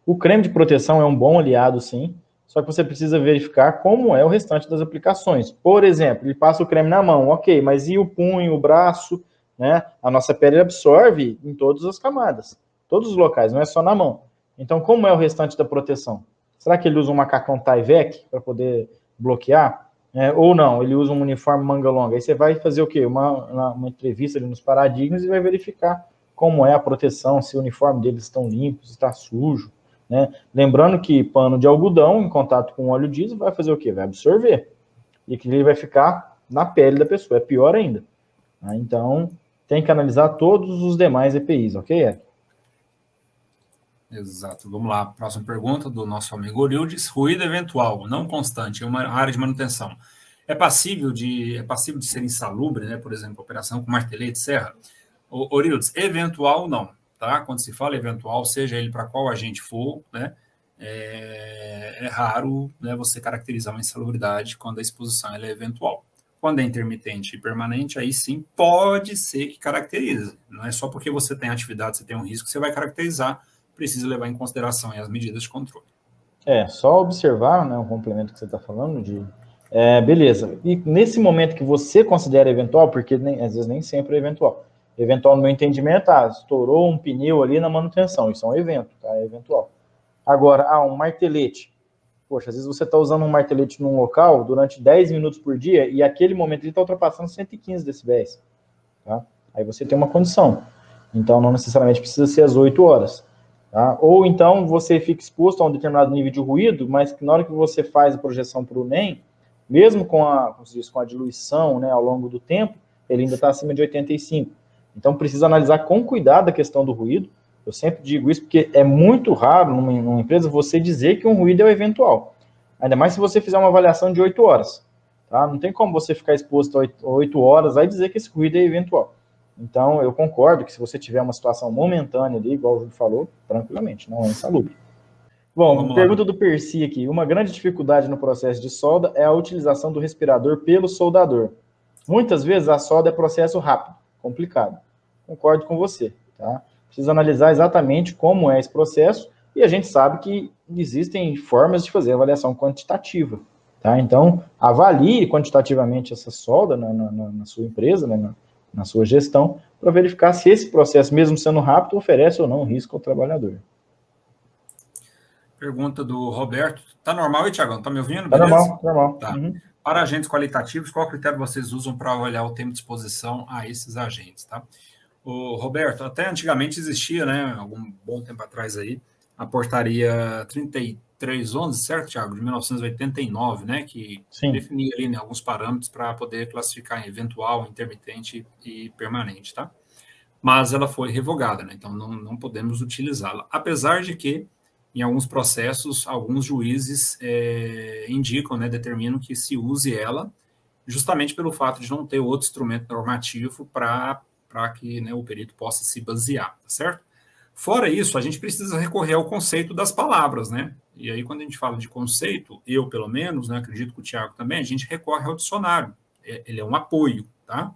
O creme de proteção é um bom aliado, sim, só que você precisa verificar como é o restante das aplicações. Por exemplo, ele passa o creme na mão, ok, mas e o punho, o braço, né? A nossa pele absorve em todas as camadas, todos os locais, não é só na mão. Então, como é o restante da proteção? Será que ele usa um macacão Tyvek para poder bloquear? Ou não, ele usa um uniforme manga longa? Aí você vai fazer o quê? Uma entrevista ali nos paradigmas e vai verificar como é a proteção, se o uniforme deles estão limpos, se está sujo. Né? Lembrando que pano de algodão em contato com óleo diesel vai fazer o quê? Vai absorver. E que ele vai ficar na pele da pessoa. É pior ainda. Então, tem que analisar todos os demais EPIs, ok, Eric? Exato. Vamos lá. Próxima pergunta do nosso amigo Orildes. Ruído eventual, não constante, em uma área de manutenção. É passível de ser insalubre, né? Por exemplo, operação com martelete, serra? Orildes, eventual não. Tá? Quando se fala eventual, seja ele para qual agente for, né, é raro, né, você caracterizar uma insalubridade quando a exposição ela é eventual. Quando é intermitente e permanente, aí sim pode ser que caracterize. Não é só porque você tem atividade, você tem um risco, você vai caracterizar, precisa levar em consideração as medidas de controle. Só observar, né, o complemento que você está falando beleza. E nesse momento que você considera eventual, porque às vezes nem sempre é eventual. Eventual, no meu entendimento, estourou um pneu ali na manutenção. Isso é um evento, tá? É eventual. Agora, um martelete. Poxa, às vezes você está usando um martelete num local durante 10 minutos por dia e aquele momento ele está ultrapassando 115 decibéis. Tá? Aí você tem uma condição. Então, não necessariamente precisa ser às 8 horas. Tá? Ou então você fica exposto a um determinado nível de ruído, mas que na hora que você faz a projeção para o NEM, mesmo com a diluição, né, ao longo do tempo, ele ainda está acima de 85. Então, precisa analisar com cuidado a questão do ruído. Eu sempre digo isso porque é muito raro numa empresa você dizer que um ruído é o eventual. Ainda mais se você fizer uma avaliação de 8 horas. Tá? Não tem como você ficar exposto a 8 horas e dizer que esse ruído é eventual. Então, eu concordo que se você tiver uma situação momentânea ali, igual o Júlio falou, tranquilamente, não é insalubre. Bom, pergunta do Percy aqui. Uma grande dificuldade no processo de solda é a utilização do respirador pelo soldador. Muitas vezes a solda é processo rápido, complicado. Concordo com você, tá? Precisa analisar exatamente como é esse processo e a gente sabe que existem formas de fazer avaliação quantitativa, tá? Então, avalie quantitativamente essa solda na sua empresa, né, na sua gestão, para verificar se esse processo, mesmo sendo rápido, oferece ou não risco ao trabalhador. Pergunta do Roberto. Tá normal aí, Thiago? Tá me ouvindo? Tá normal, normal. Tá. Uhum. Para agentes qualitativos, qual critério vocês usam para avaliar o tempo de exposição a esses agentes, tá? O Roberto, até antigamente existia, né, algum bom tempo atrás aí, a portaria 3311, certo, Thiago? De 1989, né, que Sim. definia ali, né, alguns parâmetros para poder classificar em eventual, intermitente e permanente, tá? Mas ela foi revogada, né, então não podemos utilizá-la, apesar de que em alguns processos, alguns juízes indicam, né, determinam que se use ela, justamente pelo fato de não ter outro instrumento normativo para que, né, o perito possa se basear, tá certo? Fora isso, a gente precisa recorrer ao conceito das palavras, né? E aí, quando a gente fala de conceito, eu, pelo menos, né, acredito que o Tiago também, a gente recorre ao dicionário. Ele é um apoio, tá?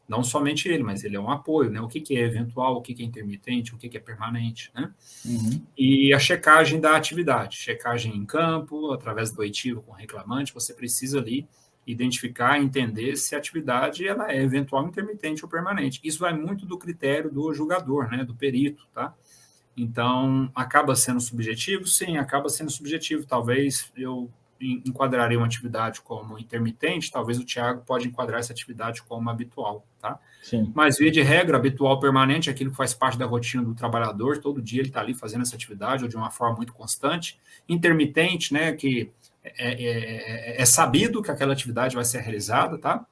Não somente ele, mas ele é um apoio, né? O que é eventual, o que é intermitente, o que é permanente, né? Uhum. E a checagem da atividade, checagem em campo, através do oitivo com o reclamante, você precisa ali identificar, entender se a atividade ela é eventual, intermitente ou permanente. Isso vai muito do critério do julgador, né, do perito, tá? Então, acaba sendo subjetivo? Sim, acaba sendo subjetivo. Talvez eu enquadraria uma atividade como intermitente, talvez o Tiago pode enquadrar essa atividade como habitual, tá? Sim. Mas, via de regra, habitual permanente é aquilo que faz parte da rotina do trabalhador, todo dia ele está ali fazendo essa atividade, ou de uma forma muito constante. Intermitente, né, que é sabido que aquela atividade vai ser realizada, tá?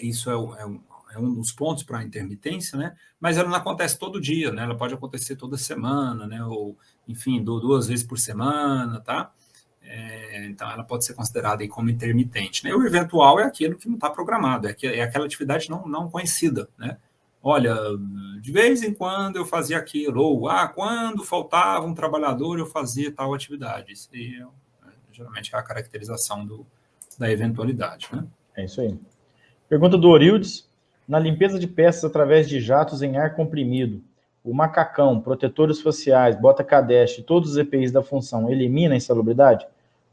Isso é um dos pontos para a intermitência, né? Mas ela não acontece todo dia, né? Ela pode acontecer toda semana, né? Ou, enfim, 2 vezes por semana, tá? Então, ela pode ser considerada aí como intermitente, né? O eventual é aquilo que não está programado, é aquela atividade não conhecida, né? Olha, de vez em quando eu fazia aquilo, ou quando faltava um trabalhador eu fazia tal atividade. Isso aí geralmente é a caracterização da eventualidade, né? É isso aí. Pergunta do Orildes. Na limpeza de peças através de jatos em ar comprimido, o macacão, protetores faciais, bota cadete, todos os EPIs da função elimina a insalubridade?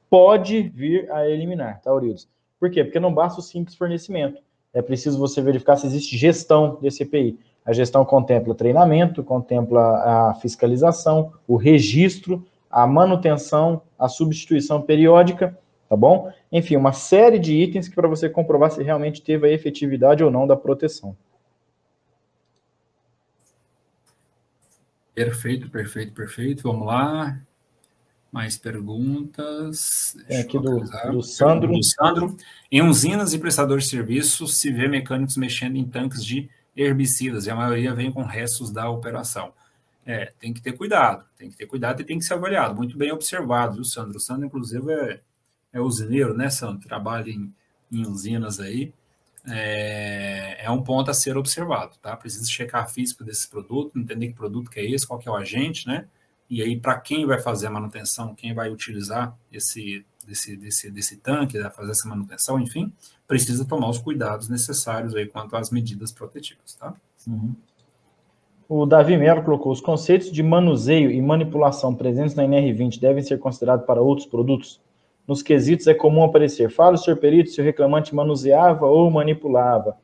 Pode vir a eliminar, tá, Orildes? Por quê? Porque não basta o simples fornecimento. É preciso você verificar se existe gestão desse EPI. A gestão contempla treinamento, contempla a fiscalização, o registro, a manutenção, a substituição periódica, tá bom? Enfim, uma série de itens que para você comprovar se realmente teve a efetividade ou não da proteção. Perfeito, perfeito, perfeito. Vamos lá. Mais perguntas. Tem Deixa eu aqui localizar. do Pergunta Sandro. do Sandro. Em usinas e prestadores de serviços, se vê mecânicos mexendo em tanques de herbicidas, e a maioria vem com restos da operação. Tem que ter cuidado, e tem que ser avaliado. Muito bem observado, viu, Sandro? O Sandro, inclusive, é usineiro, né, Sandro? Trabalha em usinas aí. É um ponto a ser observado, tá? Precisa checar a física desse produto, entender que produto que é esse, qual que é o agente, né? E aí, para quem vai fazer a manutenção, quem vai utilizar desse tanque, vai fazer essa manutenção, enfim, precisa tomar os cuidados necessários aí quanto às medidas protetivas, tá? Uhum. O Davi Melo colocou: os conceitos de manuseio e manipulação presentes na NR20 devem ser considerados para outros produtos? Nos quesitos é comum aparecer: fala o senhor perito se o reclamante manuseava ou manipulava.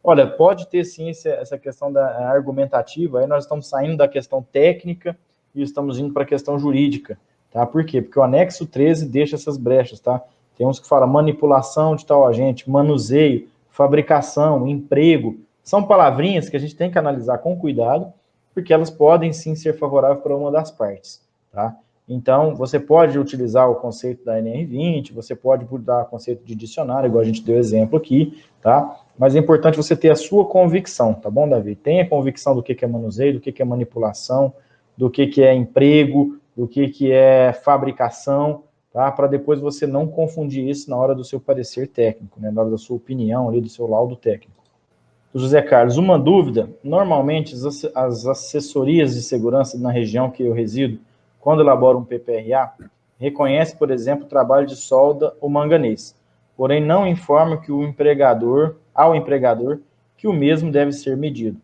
Olha, pode ter sim essa questão da argumentativa, aí nós estamos saindo da questão técnica e estamos indo para a questão jurídica, tá? Por quê? Porque o anexo 13 deixa essas brechas, tá? Tem uns que falam manipulação de tal agente, manuseio, fabricação, emprego. São palavrinhas que a gente tem que analisar com cuidado, porque elas podem sim ser favoráveis para uma das partes, tá? Então, você pode utilizar o conceito da NR20, você pode usar o conceito de dicionário, igual a gente deu exemplo aqui, tá? Mas é importante você ter a sua convicção, tá bom, Davi? Tenha convicção do que é manuseio, do que é manipulação, do que é emprego, do que é fabricação, tá? Para depois você não confundir isso na hora do seu parecer técnico, né? Na hora da sua opinião ali, do seu laudo técnico. O José Carlos, uma dúvida: normalmente as assessorias de segurança na região que eu resido, quando elaboram um PPRA, reconhece, por exemplo, o trabalho de solda ou manganês, porém não informa que ao empregador que o mesmo deve ser medido.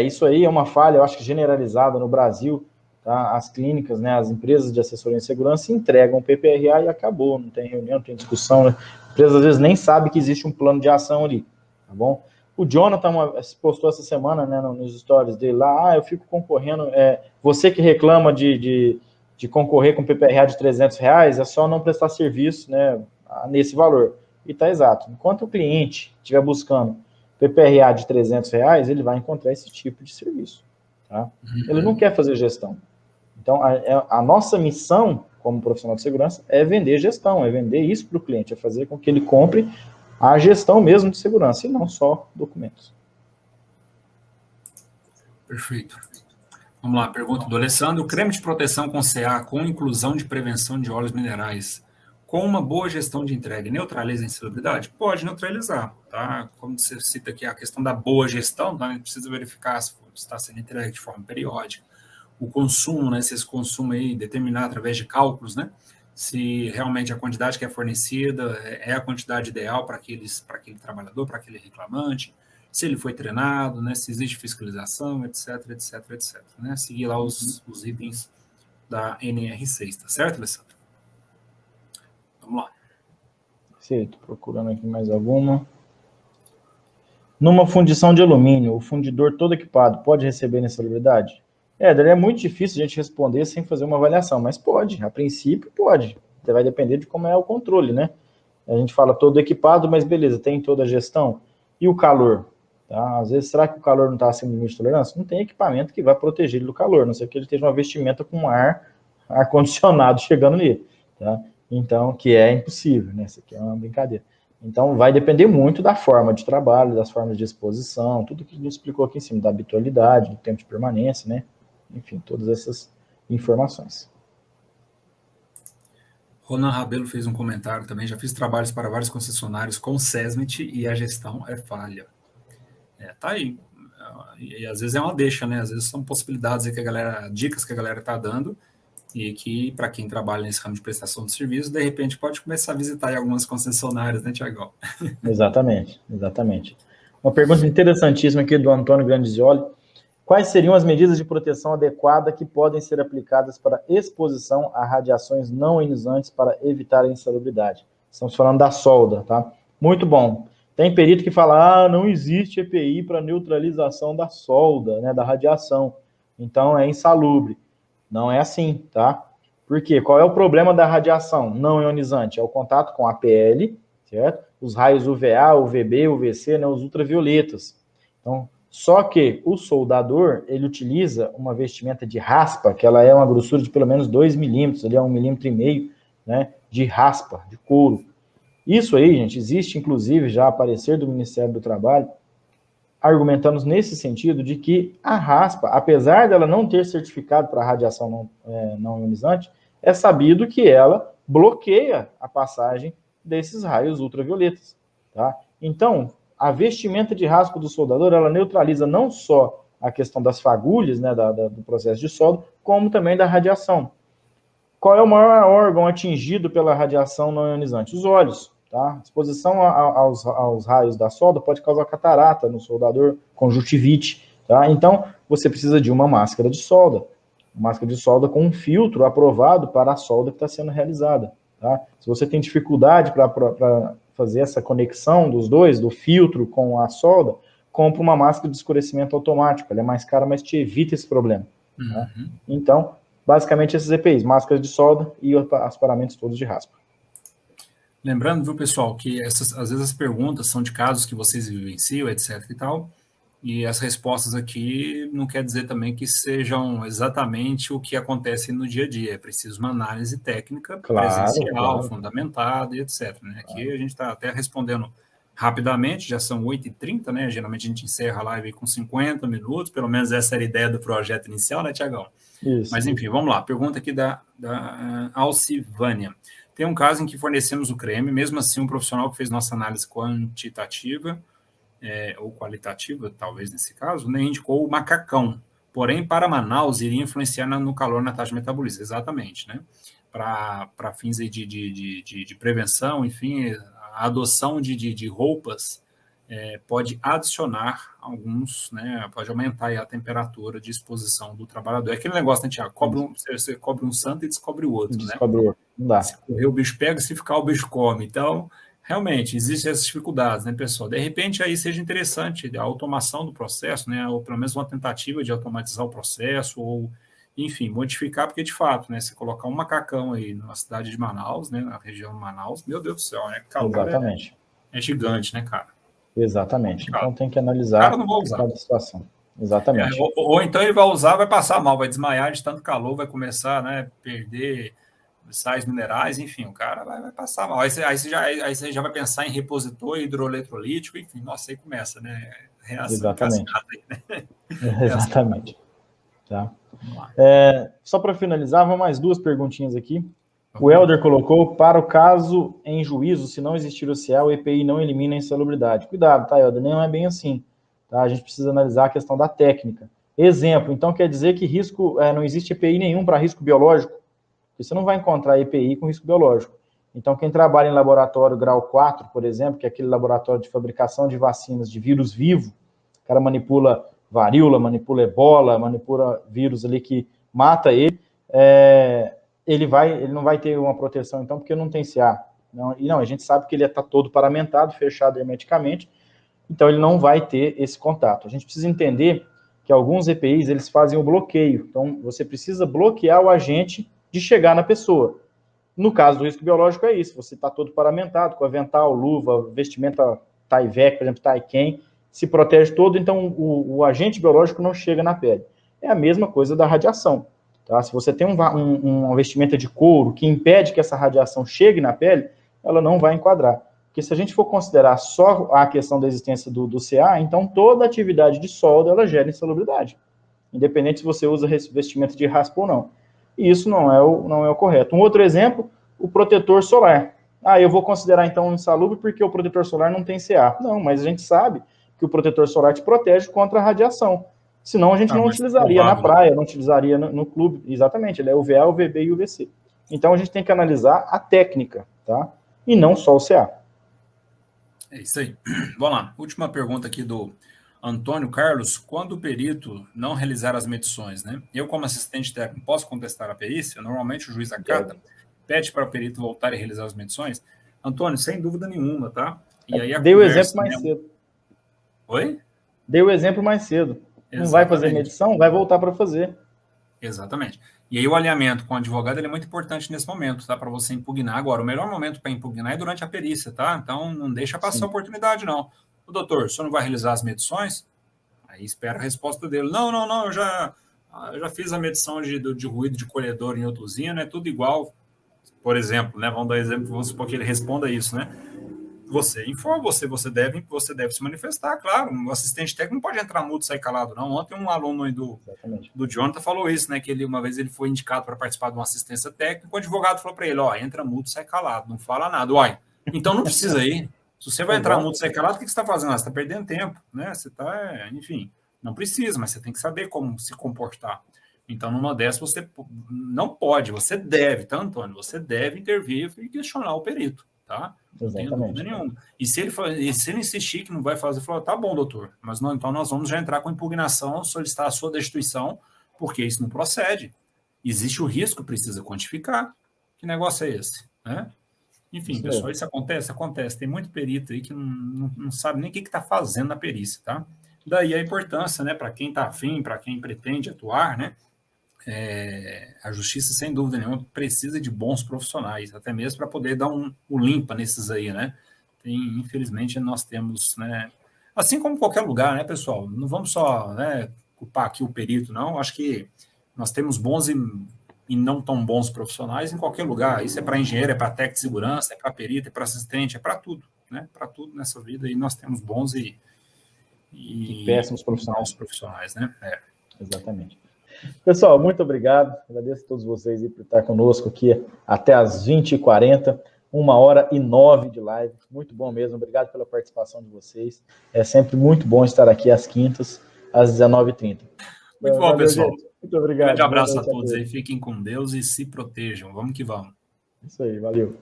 Isso aí é uma falha, eu acho que generalizada no Brasil, tá? As clínicas, né, as empresas de assessoria em segurança entregam o PPRA e acabou, não tem reunião, não tem discussão, né? A empresa às vezes nem sabe que existe um plano de ação ali, tá bom? O Jonathan postou essa semana, né, nos stories dele lá: eu fico concorrendo, você que reclama de concorrer com PPRA de R$300, é só não prestar serviço, né, nesse valor. E tá exato. Enquanto o cliente estiver buscando PPRA de R$300, ele vai encontrar esse tipo de serviço, tá? Ele não quer fazer gestão. Então, a nossa missão como profissional de segurança é vender gestão, é vender isso para o cliente, é fazer com que ele compre a gestão mesmo de segurança, e não só documentos. Perfeito. Vamos lá, pergunta do Alessandro. Creme de proteção com CA, com inclusão de prevenção de óleos minerais, com uma boa gestão de entrega, neutraliza a insalubridade? Pode neutralizar, tá? Como você cita aqui a questão da boa gestão, tá? A gente precisa verificar se está sendo entregue de forma periódica, o consumo, né? Se esse consumo aí determinar através de cálculos, né? Se realmente a quantidade que é fornecida é a quantidade ideal para aquele trabalhador, para aquele reclamante, se ele foi treinado, né? Se existe fiscalização, etc, etc, etc. Né? Seguir lá os itens da NR6, tá certo, Alessandro? Vamos lá. Perfeito, procurando aqui mais alguma. Numa fundição de alumínio, o fundidor todo equipado pode receber insalubridade? É muito difícil a gente responder sem fazer uma avaliação, mas pode, a princípio pode. Vai depender de como é o controle, né? A gente fala todo equipado, mas beleza, tem toda a gestão. E o calor? Tá? Às vezes, será que o calor não está acima do limite de tolerância? Não tem equipamento que vai proteger ele do calor, a não ser que ele esteja uma vestimenta com ar-condicionado chegando nele. Tá? Então, que é impossível, né? Isso aqui é uma brincadeira. Então, vai depender muito da forma de trabalho, das formas de exposição, tudo que a gente explicou aqui em cima, da habitualidade, do tempo de permanência, né? Enfim, todas essas informações. Ronan Rabelo fez um comentário também. Já fiz trabalhos para vários concessionários com SESMIT e a gestão é falha. Tá aí. E às vezes é uma deixa, né? Às vezes são possibilidades aí dicas que a galera está dando e que, para quem trabalha nesse ramo de prestação de serviço, de repente pode começar a visitar algumas concessionárias, né, Tiagão? Exatamente, exatamente. Uma pergunta interessantíssima aqui do Antônio Grandizioli. Quais seriam as medidas de proteção adequada que podem ser aplicadas para exposição a radiações não ionizantes para evitar a insalubridade? Estamos falando da solda, tá? Muito bom. Tem perito que fala, não existe EPI para neutralização da solda, né, da radiação. Então, é insalubre. Não é assim, tá? Por quê? Qual é o problema da radiação não ionizante? É o contato com a pele, certo? Os raios UVA, UVB, UVC, né, os ultravioletas. Então, só que o soldador, ele utiliza uma vestimenta de raspa, que ela é uma grossura de pelo menos 2 milímetros, ali é 1,5 milímetros, né, de raspa, de couro. Isso aí, gente, existe inclusive já a parecer do Ministério do Trabalho, argumentamos nesse sentido de que a raspa, apesar dela não ter certificado para radiação não ionizante, é sabido que ela bloqueia a passagem desses raios ultravioletas, tá? Então, a vestimenta de raspa do soldador, ela neutraliza não só a questão das fagulhas, né, do processo de solda, como também da radiação. Qual é o maior órgão atingido pela radiação não ionizante? Os olhos. Tá? Exposição aos raios da solda pode causar catarata no soldador, conjuntivite. Tá? Então, você precisa de uma máscara de solda. Uma máscara de solda com um filtro aprovado para a solda que está sendo realizada. Tá? Se você tem dificuldade para fazer essa conexão dos dois, do filtro com a solda, compra uma máscara de escurecimento automático. Ela é mais cara, mas te evita esse problema. Tá? Então, basicamente esses EPIs, máscaras de solda e os paramentos todos de raspa. Lembrando, viu, pessoal, que às vezes as perguntas são de casos que vocês vivenciam, etc e tal, e as respostas aqui não quer dizer também que sejam exatamente o que acontece no dia a dia. É preciso uma análise técnica presencial, fundamentada e etc. Né? Aqui a gente está até respondendo rapidamente, já são 8h30, né? Geralmente a gente encerra a live com 50 minutos, pelo menos essa era a ideia do projeto inicial, né, Tiagão? Isso. Mas enfim, vamos lá. Pergunta aqui da Alcivânia. Tem um caso em que fornecemos o creme, mesmo assim um profissional que fez nossa análise quantitativa, ou qualitativa, talvez nesse caso, né, indicou o macacão. Porém, para Manaus, iria influenciar no calor na taxa de metabolismo. Exatamente, né? Para fins aí de prevenção, enfim, a adoção de roupas pode adicionar alguns, né, pode aumentar aí a temperatura de exposição do trabalhador. É aquele negócio, né, Tiago? Você cobre um santo e descobre o outro, descobre o outro. Não dá. Se correr, o bicho pega, se ficar, o bicho come. Então, realmente, existem essas dificuldades, né, pessoal? De repente, aí seja interessante a automação do processo, né, ou pelo menos uma tentativa de automatizar o processo, ou, enfim, modificar, porque, de fato, né, se colocar um macacão aí na cidade de Manaus, né, na região de Manaus, meu Deus do céu, né? Exatamente. É gigante, né, cara? Exatamente. Então tem que analisar cada situação. Exatamente. Ou então ele vai usar, vai passar mal, vai desmaiar de tanto calor, vai começar, né, perder sais minerais, enfim, o cara vai passar mal. Aí você já vai pensar em repositor hidroeletrolítico, enfim, nossa, aí começa, né? Reação. Exatamente. Cascata aí, né? Exatamente. Tá. Só para finalizar, vamos mais 2 perguntinhas aqui. O Helder colocou, para o caso em juízo, se não existir o CA, o EPI não elimina a insalubridade. Cuidado, tá, Helder? Não é bem assim. Tá? A gente precisa analisar a questão da técnica. Exemplo, então quer dizer que risco, não existe EPI nenhum para risco biológico? Você não vai encontrar EPI com risco biológico. Então, quem trabalha em laboratório grau 4, por exemplo, que é aquele laboratório de fabricação de vacinas de vírus vivo, o cara manipula varíola, manipula ebola, manipula vírus ali que mata ele, ele não vai ter uma proteção, então, porque não tem CA. A gente sabe que ele está todo paramentado, fechado hermeticamente, então ele não vai ter esse contato. A gente precisa entender que alguns EPIs, eles fazem o bloqueio. Então, você precisa bloquear o agente de chegar na pessoa. No caso do risco biológico é isso, você está todo paramentado, com avental, luva, vestimenta Tyvek, por exemplo, Taiken, se protege todo, então o agente biológico não chega na pele. É a mesma coisa da radiação. Tá? Se você tem uma vestimenta de couro que impede que essa radiação chegue na pele, ela não vai enquadrar. Porque se a gente for considerar só a questão da existência do CA, então toda atividade de solda ela gera insalubridade, independente se você usa vestimenta de raspa ou não. E isso não é o correto. Um outro exemplo, o protetor solar. Eu vou considerar então insalubre porque o protetor solar não tem CA. Não, mas a gente sabe que o protetor solar te protege contra a radiação. Senão a gente não utilizaria na praia, não utilizaria no clube. Exatamente, ele é UVA, UVB e UVC. Então a gente tem que analisar a técnica, tá? E não só o CA. É isso aí. Vamos lá. Última pergunta aqui do Antônio Carlos. Quando o perito não realizar as medições, né? Eu, como assistente técnico, posso contestar a perícia? Normalmente o juiz acata, pede para o perito voltar e realizar as medições. Antônio, sem dúvida nenhuma, tá? E aí dei o exemplo mais cedo. Oi? Dei o exemplo mais cedo. Exatamente. Não vai fazer medição, vai voltar para fazer. Exatamente. E aí o alinhamento com o advogado ele é muito importante nesse momento, tá? Para você impugnar. Agora, o melhor momento para impugnar é durante a perícia, tá? Então, não deixa passar a oportunidade, não. O doutor, o senhor não vai realizar as medições? Aí espera a resposta dele. Não, eu já fiz a medição de ruído de colhedor em outra usina, é tudo igual. Por exemplo, né? Vamos dar exemplo, vamos supor que ele responda isso, né? Você informa, você deve se manifestar, claro. O assistente técnico não pode entrar mudo e sair calado, não. Ontem um aluno aí do Jonathan falou isso, né? Que uma vez ele foi indicado para participar de uma assistência técnica, o advogado falou para ele, entra mudo e sai calado, não fala nada. Então não precisa ir. Se você vai entrar mudo e sair calado, o que você está fazendo? Você está perdendo tempo, né? Você está, enfim, não precisa, mas você tem que saber como se comportar. Então, numa dessas, você não pode, você deve, tá, Antônio? Você deve intervir e questionar o perito, tá? Não tenho dúvida nenhuma. E se ele insistir que não vai fazer, falar, tá bom, doutor, mas não, então nós vamos já entrar com impugnação, solicitar a sua destituição, porque isso não procede. Existe o risco, precisa quantificar. Que negócio é esse? Né? Enfim, pessoal, isso acontece. Tem muito perito aí que não sabe nem o que está fazendo na perícia, tá? Daí a importância, né, para quem está afim, para quem pretende atuar, né? A justiça, sem dúvida nenhuma, precisa de bons profissionais, até mesmo para poder dar o limpa nesses aí, né? Infelizmente, nós temos, né? Assim como qualquer lugar, né, pessoal? Não vamos só, né, culpar aqui o perito, não. Acho que nós temos bons e não tão bons profissionais em qualquer lugar. Isso é para engenheiro, é para técnico de segurança, é para perito, é para assistente, é para tudo, né? Para tudo nessa vida. E nós temos bons e péssimos profissionais, né? Exatamente. Pessoal, muito obrigado. Agradeço a todos vocês por estar conosco aqui até as 20h40, 1h09 de live. Muito bom mesmo. Obrigado pela participação de vocês. É sempre muito bom estar aqui às quintas, às 19h30. Muito bom, pessoal. Gente. Muito obrigado. Um grande abraço a todos aí. Fiquem com Deus e se protejam. Vamos que vamos. Isso aí, valeu.